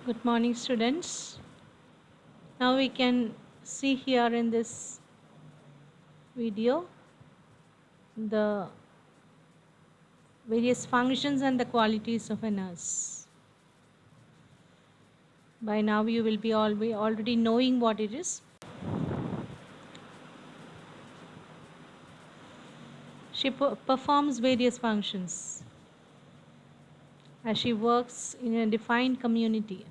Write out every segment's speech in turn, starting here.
Good morning, students. Now we can see here in this video the various functions and the qualities of a nurse. By now you will be already knowing what it is. She performs various functions as she works in a defined community.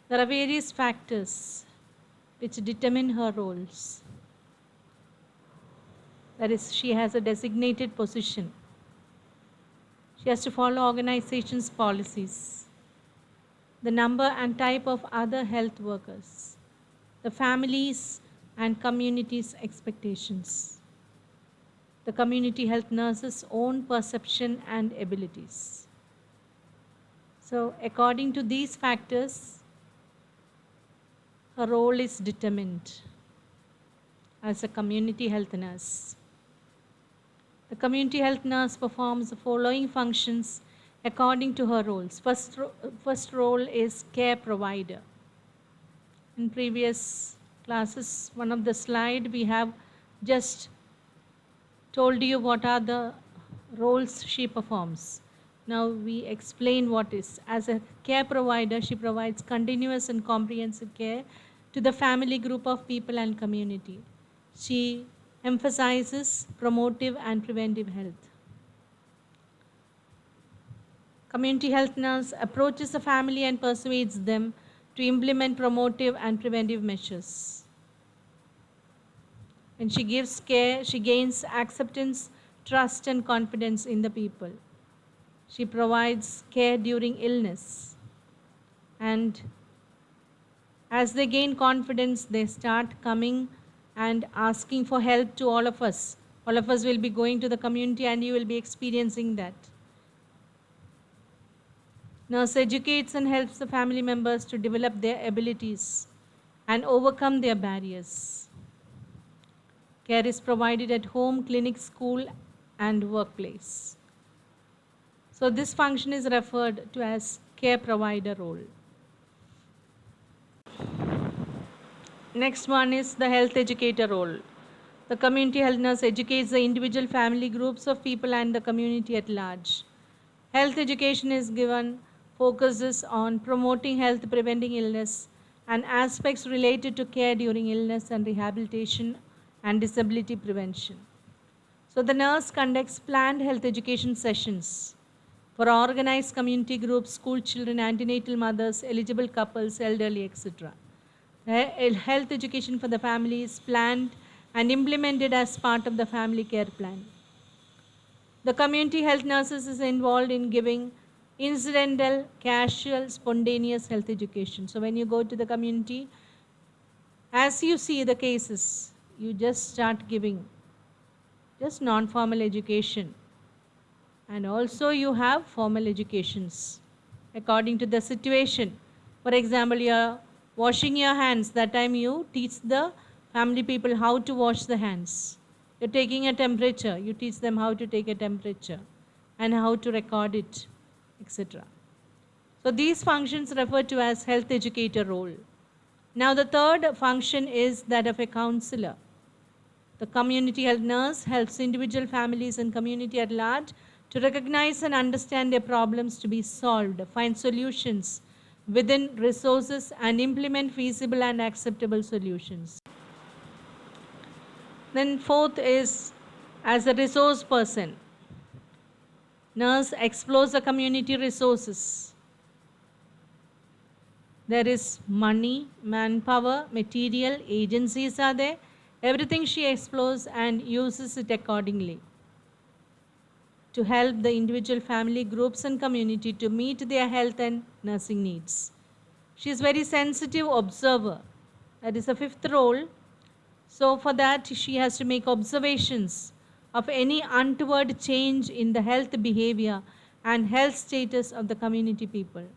There are various factors which determine her roles. That is, she has a designated position. She has to follow organization's policies, the number and type of other health workers, the families and community's expectations, the community health nurse's own perception and abilities. So, according to these factors, her role is determined as a community health nurse. The community health nurse performs the following functions according to her roles. First role is care provider. In previous classes, one of the slide we have just told you what are the roles she performs. Now we explain what is. As a care provider, she provides continuous and comprehensive care to the family group of people and community. She emphasizes promotive and preventive health. Community health nurse approaches the family and persuades them to implement promotive and preventive measures. When she gives care, she gains acceptance, trust, and confidence in the people. She provides care during illness. And as they gain confidence, they start coming and asking for help to all of us. All of us will be going to the community and you will be experiencing that. Nurse educates and helps the family members to develop their abilities and overcome their barriers. Care is provided at home, clinic, school, and workplace. So this function is referred to as care provider role. Next one is the health educator role. The community health nurse educates the individual family groups of people and the community at large. Health education is given, focuses on promoting health, preventing illness, and aspects related to care during illness and rehabilitation and disability prevention. So the nurse conducts planned health education sessions for organized community groups, school children, antenatal mothers, eligible couples, elderly, etc. Health education for the family is planned and implemented as part of the family care plan. The community health nurses is involved in giving incidental, casual, spontaneous health education. So when you go to the community, as you see the cases, you just start giving just non-formal education. And also you have formal educations according to the situation. For example, you are washing your hands. That time you teach the family people how to wash the hands. You're taking a temperature. You teach them how to take a temperature and how to record it, etc. So these functions referred to as health educator role. Now the third function is that of a counselor. The community health nurse helps individual families and community at large to recognize and understand their problems to be solved, find solutions within resources, and implement feasible and acceptable solutions. Then fourth is as a resource person. Nurse explores the community resources. There is money, manpower, material, agencies are there. Everything she explores and uses it accordingly to help the individual family groups and community to meet their health and nursing needs. She is very sensitive observer. That is a fifth role. So for that she has to make observations of any untoward change in the health behavior and health status of the community people.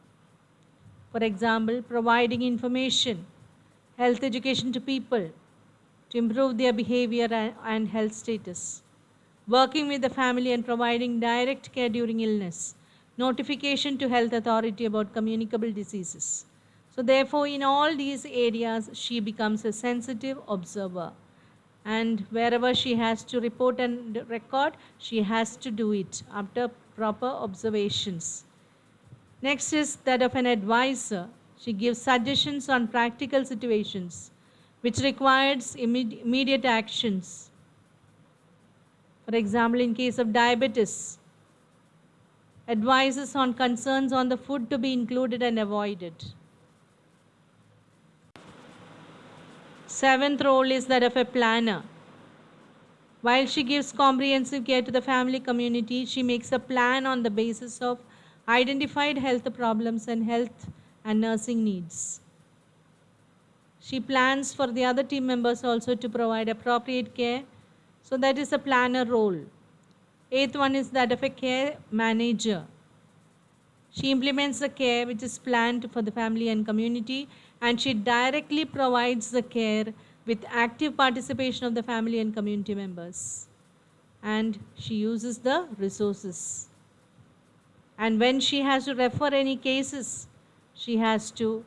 For example, providing information, health education to people to improve their behavior and health status. Working with the family and providing direct care during illness. notification to health authority about communicable diseases. So therefore, in all these areas, she becomes a sensitive observer. And wherever she has to report and record, she has to do it after proper observations. Next is that of an advisor. She gives suggestions on practical situations which requires immediate actions. For example, in case of diabetes, advises on concerns on the food to be included and avoided. Seventh role is that of a planner. While she gives comprehensive care to the family community, she makes a plan on the basis of identified health problems and health and nursing needs. She plans for the other team members also to provide appropriate care. So that is a planner role. Eighth one is that of a care manager. She implements the care which is planned for the family and community, and she directly provides the care with active participation of the family and community members. And she uses the resources. And when she has to refer any cases, she has to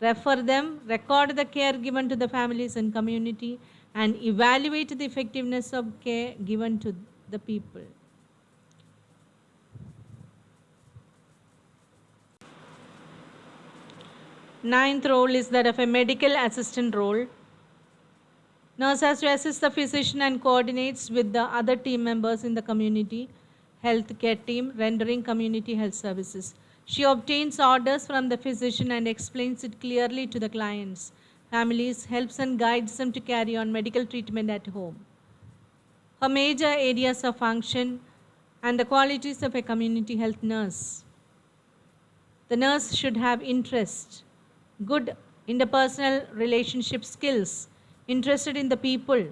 refer them, record the care given to the families and community, and evaluate the effectiveness of care given to the people. Ninth role is that of a medical assistant role. Nurse has to assist the physician and coordinates with the other team members in the community health care team rendering community health services. She obtains orders from the physician and explains it clearly to the clients, families, helps and guides them to carry on medical treatment at home. Her major areas of function and the qualities of a community health nurse. The nurse should have interest, good interpersonal relationship skills, interested in the people,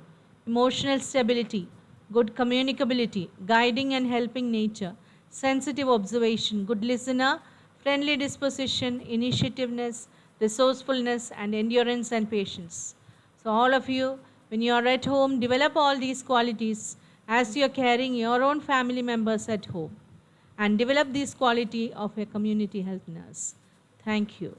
emotional stability, good communicability, guiding and helping nature, sensitive observation, good listener, friendly disposition, initiativeness, resourcefulness, and endurance and patience. So all of you, when you are at home, develop all these qualities as you are caring your own family members at home, and develop this quality of a community health nurse. Thank you.